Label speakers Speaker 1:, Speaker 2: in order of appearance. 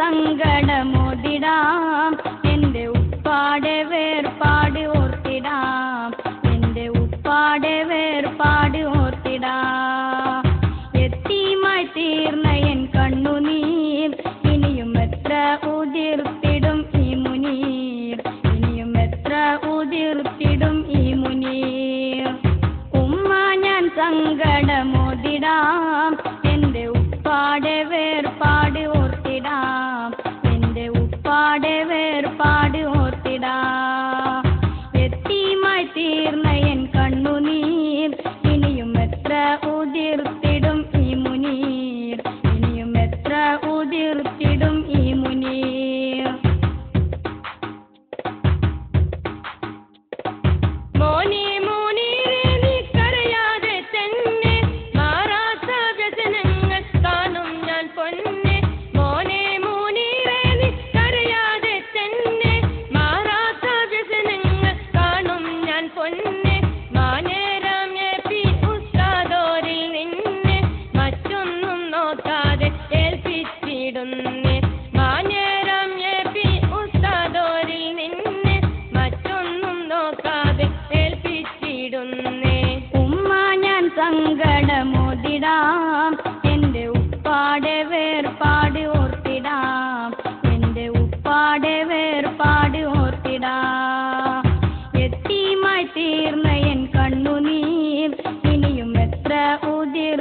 Speaker 1: സങ്കടമോതിടാം എൻ്റെ ഉപ്പാടെ വേർപാട് ഓർത്തിടാം എൻ്റെ ഉപ്പാടെ വേർപാട് ഓർത്തിടാം യത്തീമായി തീർന്ന എൻ കണ്ണുനീർ ഇനിയും എത്ര ഉതിർത്തിടും ഈ മുനീർ ഇനിയും എത്ര ഉതിർത്തിടും ഈ മുനീർ ഉമ്മ ഞാൻ സങ്കടമോതിടാം എൻ്റെ ഉപ്പാടെ വേർപാട് ഓർത്തിടാം എൻ്റെ ഉപ്പാടെ വേർപാട് ഓർത്തിടാം യത്തീമായി തീർന്ന എൻ കണ്ണുനീർ ഇനിയും എത്ര ഉതിർത്തിടും ഈ മുനീർ ഇനിയും എത്ര ഉതിർത്തിടും ഈ മുനീർ മോനെ മോനീരേ നീ കരയാതെ തന്നെ മാറാത്ത വ്യസനങ്ങൾ കാണും ഞാൻ പൊന്നെ മോനെ മോനീരേ നീ കരയാതെ തന്നെ മാറാത്ത വ്യസനങ്ങൾ കാണും ഞാൻ പൊന്നെ മാനേരം എപി ഉസ്താദോരിൽ നിന്നെ മറ്റൊന്നും നോക്കാതെ ഏൽപ്പിച്ചിടുന്നേ മാനേരം എപി ഉസ്താദോരിൽ നിന്നെ മറ്റൊന്നും നോക്കാതെ ഏൽപ്പിച്ചിടുന്നേ ഉമ്മ ഞാൻ സങ്കടമോതിടാം എൻ്റെ ഉപ്പാടെ വേർപാട് ഓർത്തിടാം എൻ്റെ ഉപ്പാടെ വേർപാട് ഓർത്തിടാം യത്തീമായി തീർന്ന എൻ കണ്ണുനീർ ഇനിയും എത്ര ഉതിർ